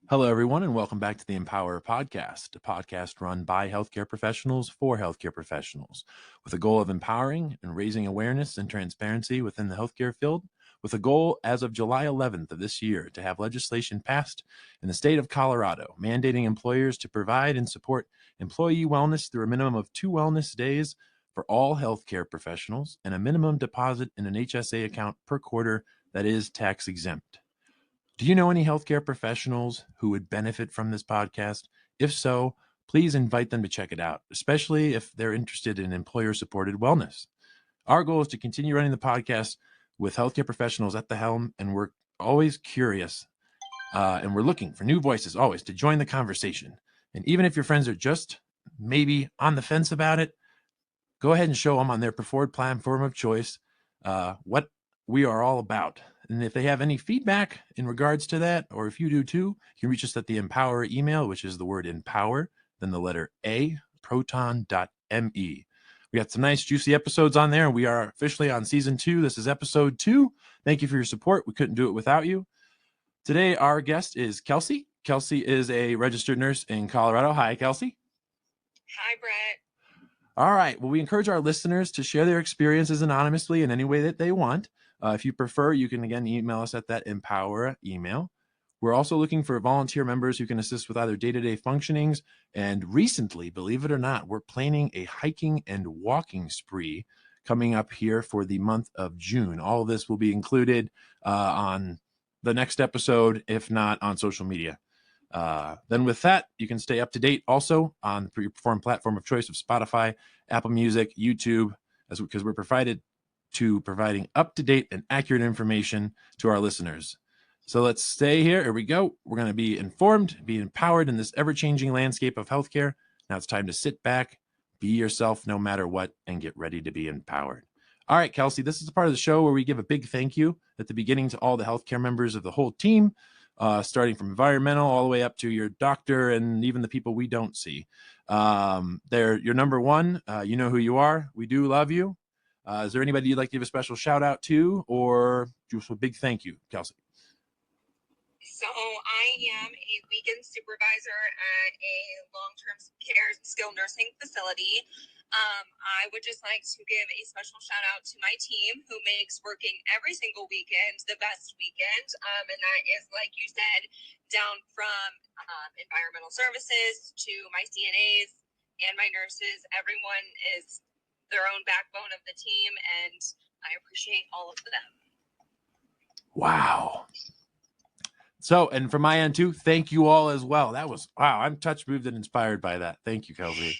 Hello, everyone, and welcome back to the Empower Podcast, a podcast run by healthcare professionals for healthcare professionals, with a goal of empowering and raising awareness and transparency within the healthcare field, with a goal as of July 11th of this year to have legislation passed in the state of Colorado, mandating employers to provide and support employee wellness through a minimum of 2 wellness days for all healthcare professionals and a minimum deposit in an HSA account per quarter that is tax exempt. Do you know any healthcare professionals who would benefit from this podcast? If so, please invite them to check it out, especially if they're interested in employer-supported wellness. Our goal is to continue running the podcast with healthcare professionals at the helm, and we're always curious, and we're looking for new voices always to join the conversation. And even if your friends are just maybe on the fence about it, go ahead and show them on their preferred platform of choice what we are all about. And if they have any feedback in regards to that, or if you do too, you can reach us at the Empower email, which is the word empower, then the letter A, proton.me. We got some nice juicy episodes on there. We are officially on season 2. This is episode 2. Thank you for your support. We couldn't do it without you. Today, our guest is Kelsey. Kelsey is a registered nurse in Colorado. Hi, Kelsey. Hi, Brett. All right. Well, we encourage our listeners to share their experiences anonymously in any way that they want. If you prefer, you can, again, email us at that Empower email. We're also looking for volunteer members who can assist with either day-to-day functionings. And recently, believe it or not, we're planning a hiking and walking spree coming up here for the month of June. All of this will be included on the next episode, if not on social media. Then with that, you can stay up to date also on your platform of choice of Spotify, Apple Music, YouTube, because we're providing up-to-date and accurate information to our listeners. So let's stay here. Here we go. We're going to be informed, be empowered in this ever-changing landscape of healthcare. Now it's time to sit back, be yourself no matter what, and get ready to be empowered. All right, Kelsey, this is the part of the show where we give a big thank you at the beginning to all the healthcare members of the whole team, starting from environmental all the way up to your doctor and even the people we don't see. They're your number one. You know who you are. We do love you. Is there anybody you'd like to give a special shout out to, or just a big thank you, Kelsey? So I am a weekend supervisor at a long-term care skilled nursing facility. I would just like to give a special shout out to my team who makes working every single weekend the best weekend. And that is, like you said, down from environmental services to my CNAs and my nurses. Everyone is their own backbone of the team, and I appreciate all of them. Wow. So, and from my end too, thank you all as well. That was, wow, I'm touched, moved, and inspired by that. Thank you, Kelsey.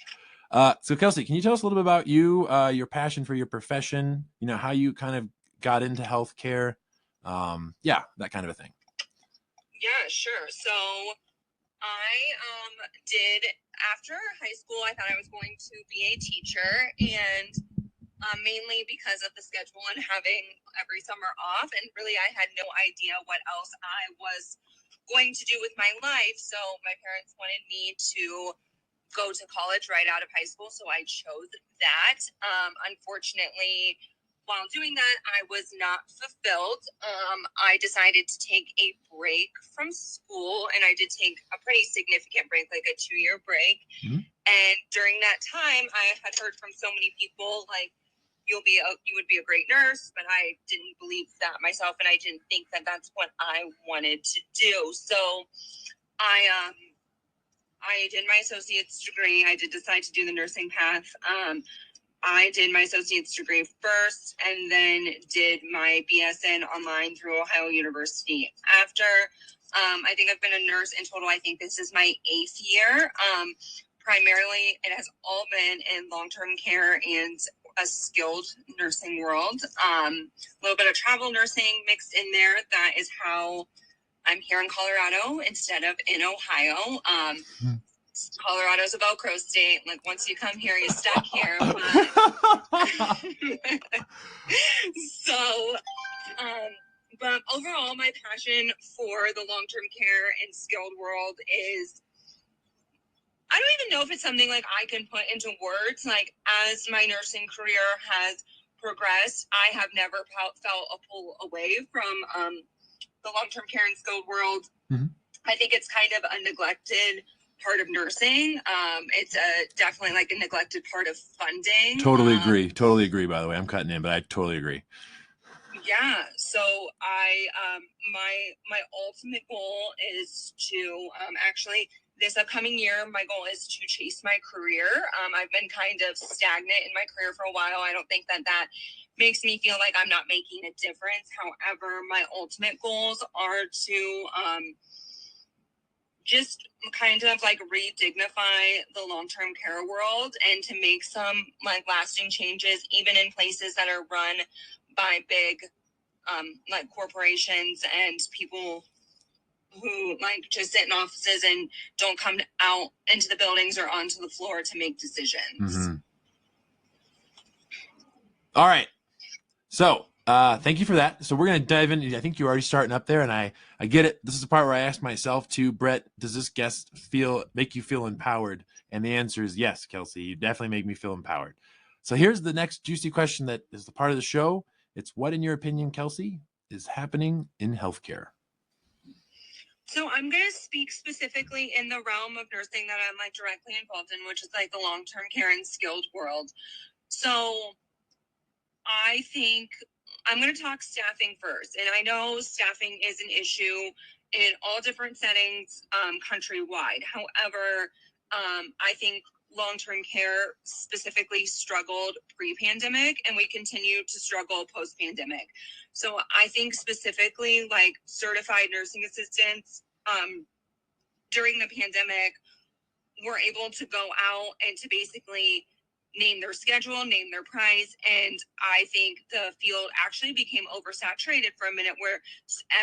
So Kelsey, can you tell us a little bit about you, your passion for your profession, how you kind of got into healthcare? That kind of a thing. Yeah, sure. So I did, after high school, I thought I was going to be a teacher, and mainly because of the schedule and having every summer off. And really, I had no idea what else I was going to do with my life. So my parents wanted me to go to college right out of high school. So I chose that. Unfortunately, while doing that, I was not fulfilled. I decided to take a break from school, and I did take a pretty significant break, like a 2-year break. Mm-hmm. And during that time, I had heard from so many people, like, you would be a great nurse, but I didn't believe that myself, and I didn't think that that's what I wanted to do. So I did my associate's degree. I did decide to do the nursing path. I did my associate's degree first, and then did my BSN online through Ohio University. After, I think I've been a nurse in total. I think this is my 8th year. Primarily, it has all been in long-term care and a skilled nursing world. A little bit of travel nursing mixed in there. That is how I'm here in Colorado instead of in Ohio. Colorado's a Velcro state. Like, once you come here, you're stuck here. But overall, my passion for the long-term care and skilled world is, I don't even know if it's something like I can put into words. Like, as my nursing career has progressed, I have never felt a pull away from the long-term care and skilled world. Mm-hmm. I think it's kind of a neglected part of nursing. It's definitely like a neglected part of funding. Totally agree. Totally agree, by the way. I'm cutting in, but I totally agree. Yeah. So my ultimate goal is to actually this upcoming year, my goal is to chase my career. I've been kind of stagnant in my career for a while. I don't think that makes me feel like I'm not making a difference. However, my ultimate goals are to just kind of like re-dignify the long-term care world and to make some like lasting changes, even in places that are run by big like corporations and people who like just sit in offices and don't come out into the buildings or onto the floor to make decisions. Mm-hmm. All right. So thank you for that. So we're going to dive in. I think you're already starting up there, and I get it. This is the part where I ask myself too, Brett, does this guest make you feel empowered? And the answer is yes, Kelsey. You definitely make me feel empowered. So here's the next juicy question that is the part of the show. It's what, in your opinion, Kelsey, is happening in healthcare? So I'm going to speak specifically in the realm of nursing that I'm like directly involved in, which is like the long-term care and skilled world. So I think I'm going to talk staffing first. And I know staffing is an issue in all different settings countrywide. However, I think long-term care specifically struggled pre-pandemic, and we continue to struggle post-pandemic. So I think specifically like certified nursing assistants during the pandemic were able to go out and to basically name their schedule, name their price. And I think the field actually became oversaturated for a minute where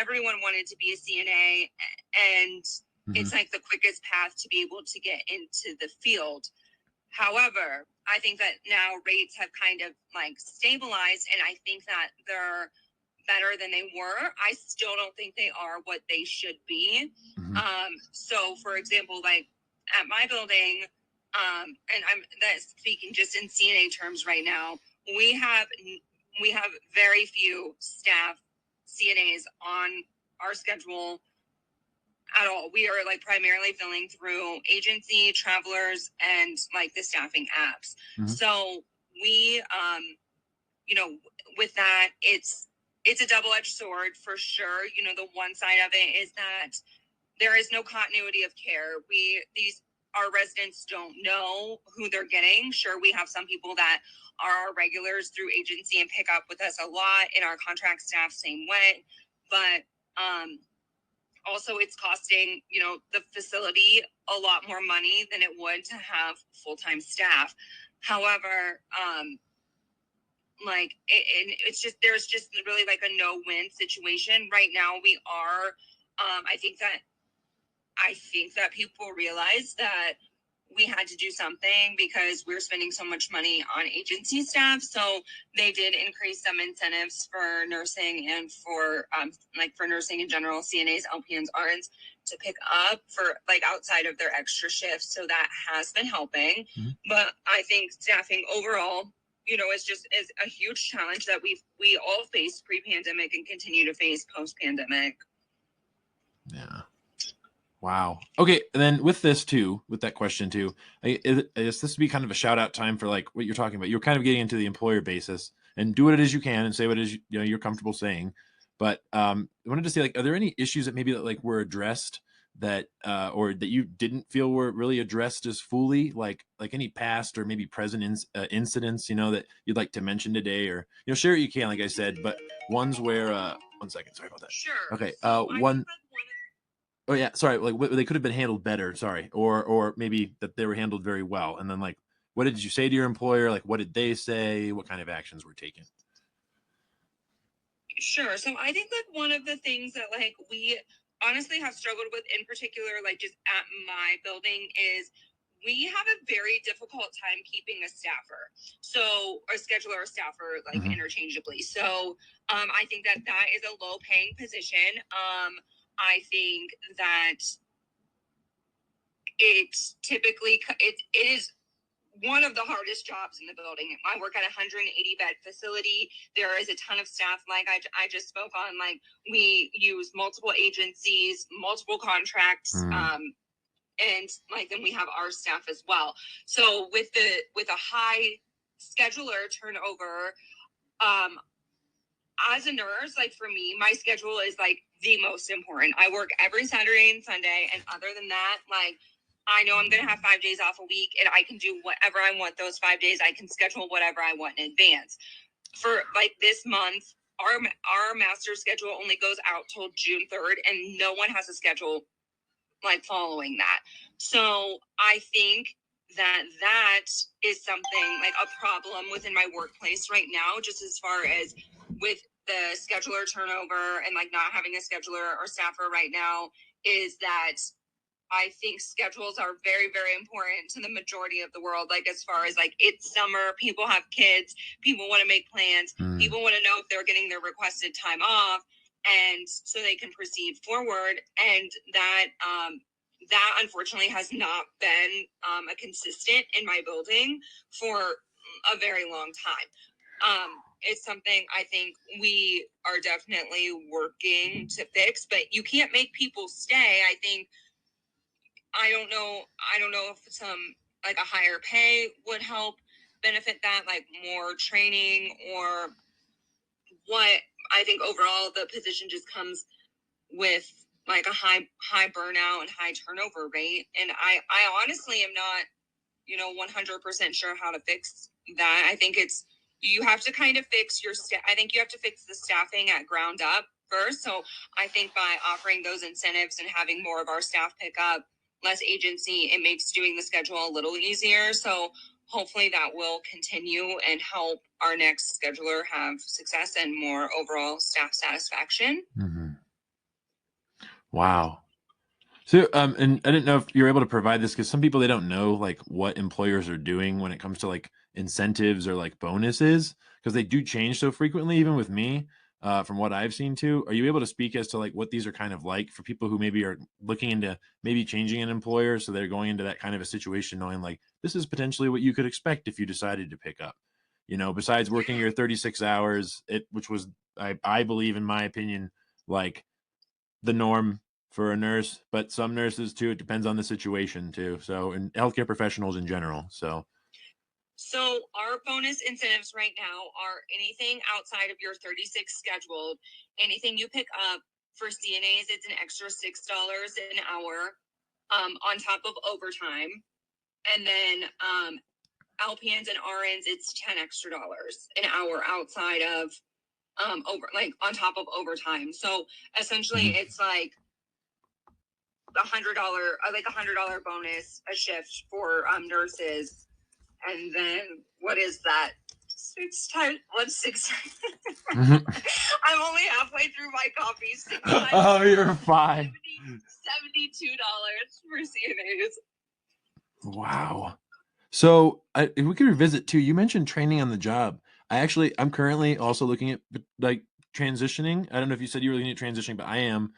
everyone wanted to be a CNA, and it's like the quickest path to be able to get into the field. However, I think that now rates have kind of like stabilized, and I think that they're better than they were. I still don't think they are what they should be. So for example, like at my building, and I'm speaking just in CNA terms right now, we have very few staff CNAs on our schedule at all. We are like primarily filling through agency, travelers, and like the staffing apps. So we, you know, with that, it's a double-edged sword for sure. You know, the one side of it is that there is no continuity of care. Our residents don't know who they're getting. Sure, we have some people that are our regulars through agency and pick up with us a lot, and our contract staff same way. But also it's costing, you know, the facility a lot more money than it would to have full-time staff. However, like it's just, there's just really like a no-win situation right now. We are I think that people realize that we had to do something because we're spending so much money on agency staff. So they did increase some incentives for nursing and for for nursing in general, CNAs, LPNs, RNs to pick up for like outside of their extra shifts. So that has been helping. But I think staffing overall, you know, is a huge challenge that we all faced pre-pandemic and continue to face post-pandemic. Yeah. Wow. Okay. And then with that question too, I guess this would be kind of a shout out time for like what you're talking about. You're kind of getting into the employer basis, and do what it is you can and say what it is you're comfortable saying. But I wanted to say, like, are there any issues that maybe like were addressed that or that you didn't feel were really addressed as fully, like any past or maybe present incidents, you know, that you'd like to mention today, or share what you can, like I said, but ones where 1 second, sorry about that. Sure. Okay. So one. Oh yeah, sorry. Like they could have been handled better. Sorry, or maybe that they were handled very well. And then like, what did you say to your employer? Like, what did they say? What kind of actions were taken? Sure. So I think like one of the things that like we honestly have struggled with in particular, like just at my building, is we have a very difficult time keeping a staffer. So a scheduler or staffer like interchangeably. So I think that is a low paying position. I think that it's typically it is one of the hardest jobs in the building. I work at a 180 bed facility. There is a ton of staff. Like I just spoke on, like we use multiple agencies, multiple contracts, and like then we have our staff as well. So with a high scheduler turnover, as a nurse, like for me, my schedule is like the most important. I work every Saturday and Sunday, and other than that, like I know I'm going to have 5 days off a week, and I can do whatever I want those 5 days. I can schedule whatever I want in advance. For like this month, our master schedule only goes out till June 3rd, and no one has a schedule like following that. So I think that is something like a problem within my workplace right now, just as far as with the scheduler turnover and like not having a scheduler or staffer right now, is that I think schedules are very, very important to the majority of the world. Like as far as like it's summer, people have kids, people want to make plans, people want to know if they're getting their requested time off, and so they can proceed forward. And that unfortunately has not been a consistent in my building for a very long time. It's something I think we are definitely working to fix, but you can't make people stay. I think I don't know if some like a higher pay would help benefit that, like more training or what. I think overall the position just comes with like a high burnout and high turnover rate. And I honestly am not, 100% sure how to fix that. I think you have to kind of fix I think you have to fix the staffing at ground up first. So I think by offering those incentives and having more of our staff pick up less agency, it makes doing the schedule a little easier. So hopefully that will continue and help our next scheduler have success and more overall staff satisfaction. Wow. So, and I didn't know if you're able to provide this, because some people, they don't know like what employers are doing when it comes to like incentives or like bonuses, because they do change so frequently, even with me, from what I've seen too. Are you able to speak as to like what these are kind of like for people who maybe are looking into maybe changing an employer? So they're going into that kind of a situation knowing like this is potentially what you could expect if you decided to pick up, besides working your 36 hours, which was, I believe, in my opinion, like the norm for a nurse, but some nurses too, it depends on the situation too. So, and healthcare professionals in general. So our bonus incentives right now are anything outside of your 36 scheduled, anything you pick up. For CNAs, it's an extra $6 an hour on top of overtime. And then LPNs and RNs, it's $10 extra an hour outside of over, like on top of overtime. So essentially it's like $100 bonus a shift for nurses. And then what is that? 6 times, what's 6? I'm only halfway through my coffee. 6 times. Oh, you're fine. $72 for CNAs. Wow. So if we could revisit too, you mentioned training on the job. I'm currently also looking at like transitioning. I don't know if you said you were looking at transitioning, but I am.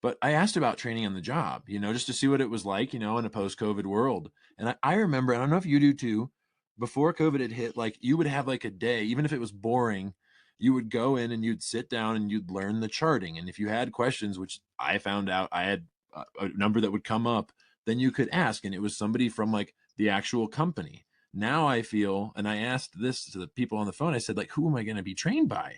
But I asked about training on the job, just to see what it was like, in a post-COVID world. And I remember, I don't know if you do too, before COVID had hit, like you would have like a day, even if it was boring, you would go in and you'd sit down and you'd learn the charting. And if you had questions, which I found out I had a number that would come up, then you could ask. And it was somebody from like the actual company. Now I feel, and I asked this to the people on the phone, I said, like, who am I going to be trained by?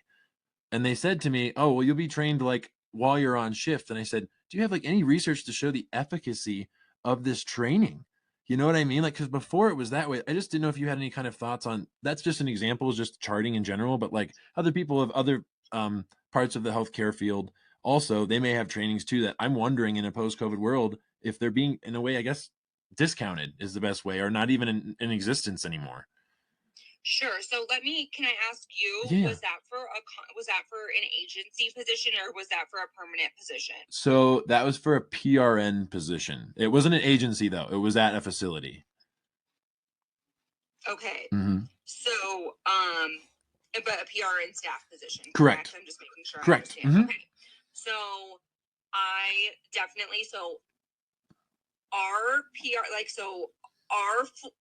And they said to me, oh, well, you'll be trained like while you're on shift. And I said, do you have like any research to show the efficacy of this training? You know what I mean? Like, because before it was that way. I just didn't know if you had any kind of thoughts on, that's just an example, is just charting in general, but like other people of other parts of the healthcare field, also, they may have trainings too, that I'm wondering in a post-COVID world, if they're being, in a way, I guess, discounted is the best way, or not even in existence anymore. Sure. So can I ask you, Yeah. was that for an agency position, or was that for a permanent position? So that was for a PRN position. It wasn't an agency though. It was at a facility. Okay. Mm-hmm. So, but a PRN staff position. Correct. I'm just making sure. Correct. I understand. Okay. So I definitely, our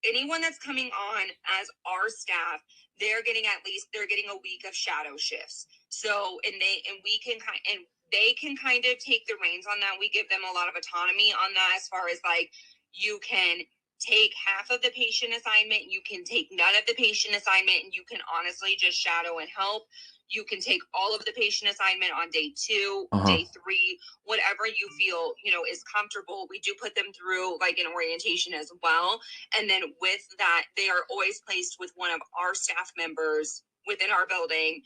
anyone that's coming on as our staff, they're getting a week of shadow shifts. So, they can kind of take the reins on that. We give them a lot of autonomy on that, as far as like, you can take half of the patient assignment, you can take none of the patient assignment, and you can honestly just shadow and help. You can take all of the patient assignment on day 2, day 3, whatever you feel, is comfortable. We do put them through like an orientation as well. And then with that, they are always placed with one of our staff members within our building.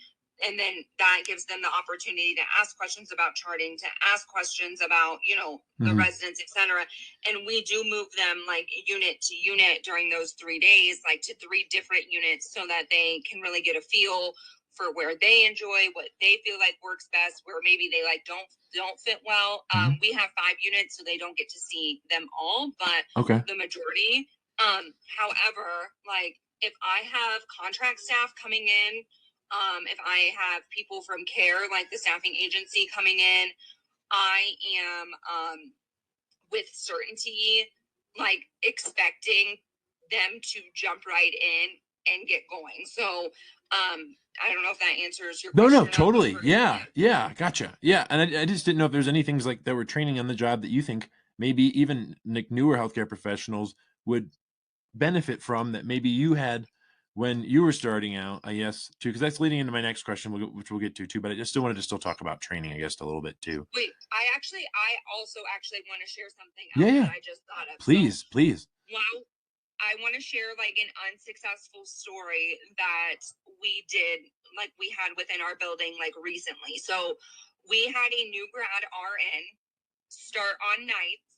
And then that gives them the opportunity to ask questions about charting, to ask questions about, the residents, etc. And we do move them like unit to unit during those 3 days, like to 3 different units, so that they can really get a feel for where they enjoy, what they feel like works best, where maybe they like don't fit well. We have 5 units, so they don't get to see them all, but the majority. However, like if I have contract staff coming in, if I have people from care, like the staffing agency coming in, I am with certainty, like expecting them to jump right in and get going. So I don't know if that answers your question. No, totally. Yeah. Gotcha. Yeah. And I just didn't know if there's any things like that were training on the job that you think maybe even like newer healthcare professionals would benefit from, that maybe you had when you were starting out, I guess, too, because that's leading into my next question, which we'll get to too. But I just still wanted to still talk about training, I guess, a little bit too. Wait, I also want to share something else that I just thought of. Please. Well, I want to share like an unsuccessful story that we had within our building like recently. So we had a new grad RN start on nights,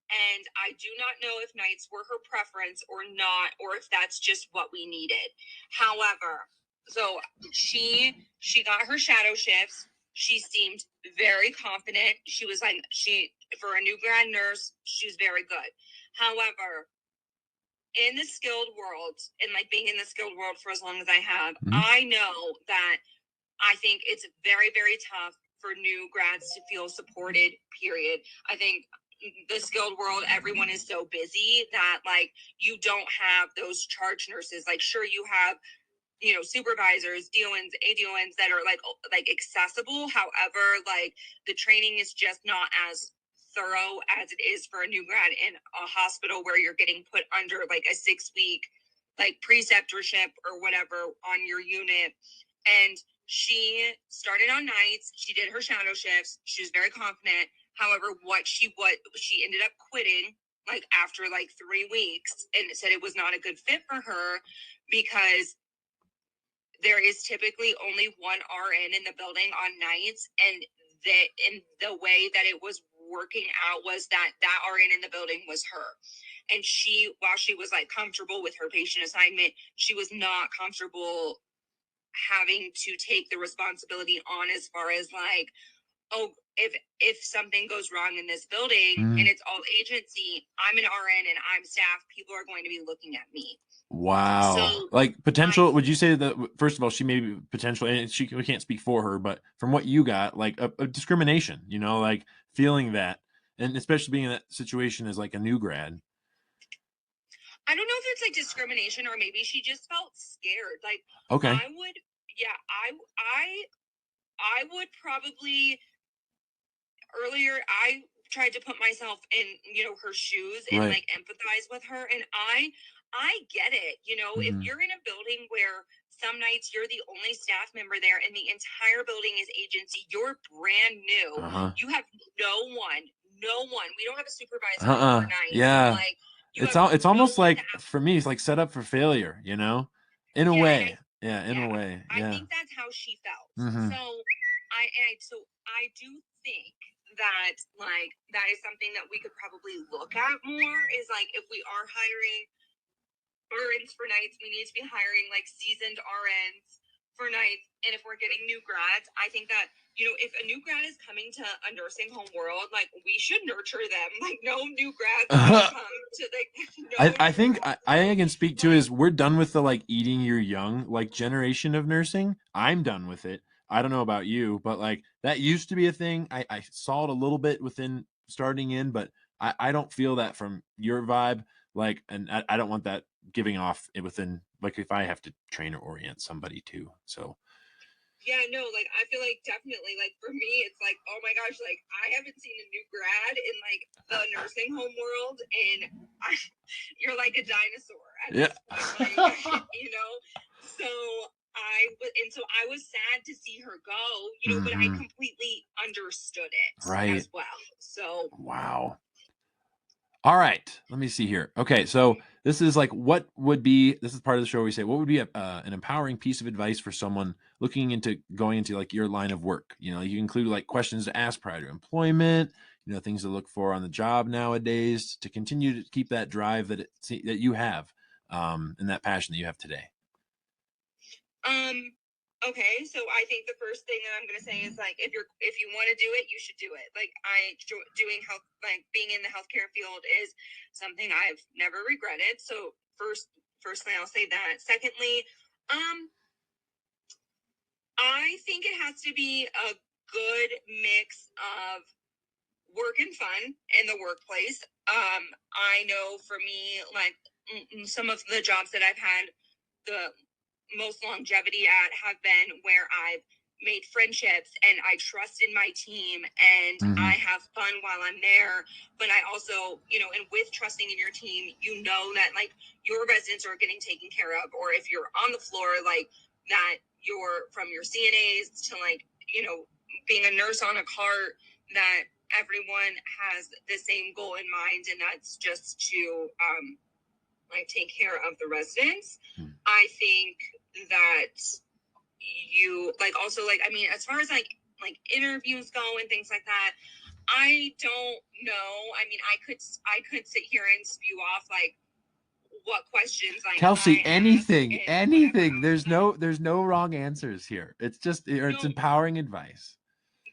and I do not know if nights were her preference or not, or if that's just what we needed. However, so she got her shadow shifts. She seemed very confident. She was like, for a new grad nurse, she was very good. However, in the skilled world, and like being in the skilled world for as long as I have, I know that I think it's very, very tough for new grads to feel supported, period. I think the skilled world, everyone is so busy that like you don't have those charge nurses. Like, sure, you have, supervisors, DONs, ADONs that are like accessible. However, like the training is just not as thorough as it is for a new grad in a hospital, where you're getting put under like a 6-week like preceptorship or whatever on your unit. And she started on nights. She did her shadow shifts. She was very confident. However, she ended up quitting like after like 3 weeks, and said it was not a good fit for her, because there is typically only one RN in the building on nights, and the way that it was working out was that RN in the building was her. And while she was like comfortable with her patient assignment, she was not comfortable having to take the responsibility on, as far as like, oh, if something goes wrong in this building and it's all agency, I'm an RN and I'm staff, people are going to be looking at me. Wow. So, like potential, would you say that, first of all, she may be potential, and we can't speak for her, but from what you got, like a discrimination, like feeling that, and especially being in that situation as like a new grad. I don't know if it's like discrimination, or maybe she just felt scared. Like, okay. I would probably, earlier, I tried to put myself in, her shoes and like empathize with her. And I get it. If you're in a building where some nights you're the only staff member there and the entire building is agency, you're brand new. You have no one. We don't have a supervisor overnight. Yeah. Like, it's almost like, for me, it's like set up for failure, in a way. In a way. I think that's how she felt. So I do think that like that is something that we could probably look at more, is like, if we are hiring RNs for nights, we need to be hiring like seasoned RNs for nights. And if we're getting new grads, I think that, if a new grad is coming to a nursing home world, like we should nurture them. Like, no new grads come to like. I think I can speak to is we're done with the like eating your young like generation of nursing. I'm done with it. I don't know about you, but like that used to be a thing. I saw it a little bit within starting in, but I don't feel that from your vibe. Like, and I don't want that giving off within, like, if I have to train or orient somebody too. So yeah, no, like I feel like definitely, like for me, it's like, oh my gosh, like I haven't seen a new grad in like the nursing home world, and you're like a dinosaur at yeah. this point, like So I was sad to see her go, but I completely understood it Right. as well. So wow. All right, let me see here. Okay, so this is like, this is part of the show where we say, what would be an empowering piece of advice for someone looking into going into like your line of work? You know, you include like questions to ask prior to employment, things to look for on the job nowadays to continue to keep that drive that you have, and that passion that you have today. Okay, so I think the first thing that I'm going to say is like, if you want to do it, you should do it. Like doing health, like being in the healthcare field is something I've never regretted. So firstly, I'll say that. Secondly, I think it has to be a good mix of work and fun in the workplace. I know for me, like some of the jobs that I've had, the most longevity at have been where I've made friendships and I trust in my team and I have fun while I'm there. But I also, and with trusting in your team, that like your residents are getting taken care of, or if you're on the floor, like that you're from your CNAs to like, being a nurse on a cart, that everyone has the same goal in mind, and that's just to like take care of the residents. I think that you like also like, I mean, as far as like interviews go and things like that, I don't know. I mean, I could sit here and spew off like what questions like Kelsey, anything. There's no no wrong answers here. It's just, it's empowering advice.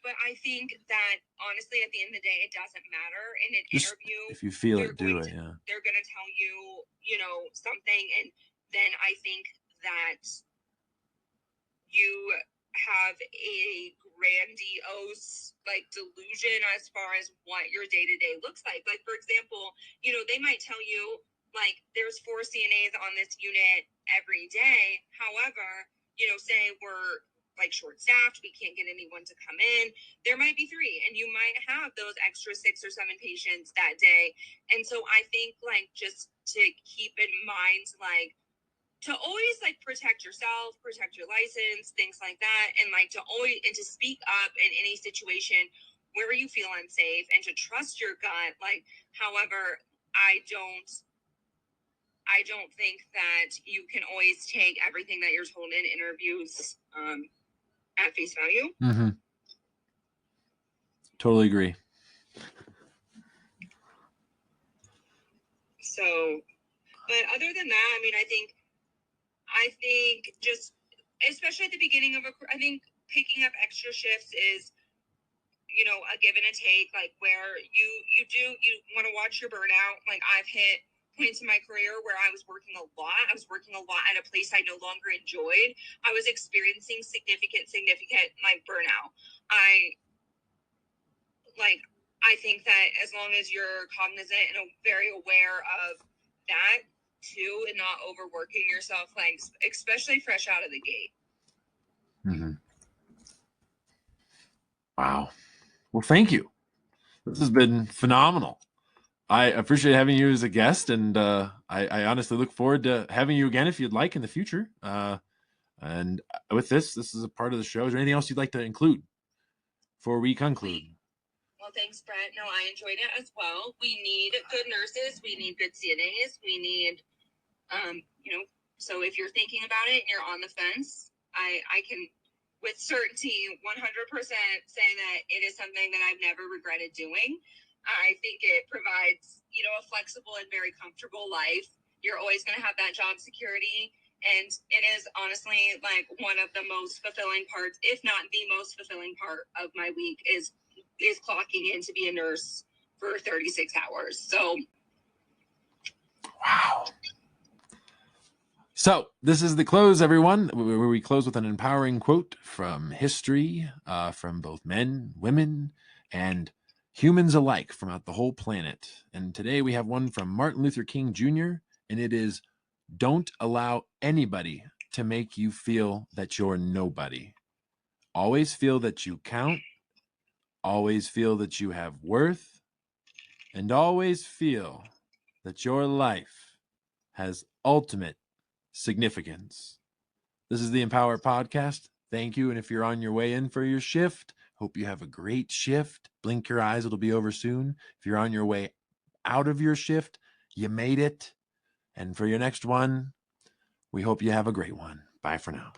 But I think that honestly, at the end of the day, it doesn't matter. In an interview, if you feel it, do it. Yeah. They're going to tell you, something. And then I think that you have a grandiose like delusion as far as what your day-to-day looks like. Like, for example, they might tell you like there's 4 CNAs on this unit every day. However, say we're like short-staffed, we can't get anyone to come in. There might be 3, and you might have those extra 6 or 7 patients that day. And so I think like just to keep in mind, like to always like protect yourself, protect your license, things like that, and like to speak up in any situation where you feel unsafe and to trust your gut. Like, however, I don't think that you can always take everything that you're told in interviews at face value. Totally agree. So, but other than that, I mean, I think just, especially at the beginning of I think picking up extra shifts is, a give and a take, like where you want to watch your burnout. Like I've hit points in my career where I was working a lot. I was working a lot at a place I no longer enjoyed. I was experiencing significant like burnout. I think that as long as you're cognizant and very aware of that too, and not overworking yourself, like especially fresh out of the gate. Wow. Well, thank you. This has been phenomenal. I appreciate having you as a guest, and I honestly look forward to having you again if you'd like in the future. And with this is a part of the show. Is there anything else you'd like to include before we conclude? Well, thanks, Brett. No, I enjoyed it as well. We need good nurses. We need good CNAs. We need, so if you're thinking about it and you're on the fence, I can with certainty 100% say that it is something that I've never regretted doing. I think it provides, a flexible and very comfortable life. You're always going to have that job security. And it is honestly like one of the most fulfilling parts, if not the most fulfilling part of my week is clocking in to be a nurse for 36 hours. So, wow. So this is the close, everyone, where we close with an empowering quote from history, from both men, women, and humans alike throughout the whole planet. And today we have one from Martin Luther King Jr., and it is, don't allow anybody to make you feel that you're nobody. Always feel that you count, always feel that you have worth, and always feel that your life has ultimate significance. This is the Empower Podcast. Thank you. And if you're on your way in for your shift, hope you have a great shift. Blink your eyes, it'll be over soon. If you're on your way out of your shift, you made it. And for your next one, we hope you have a great one. Bye for now.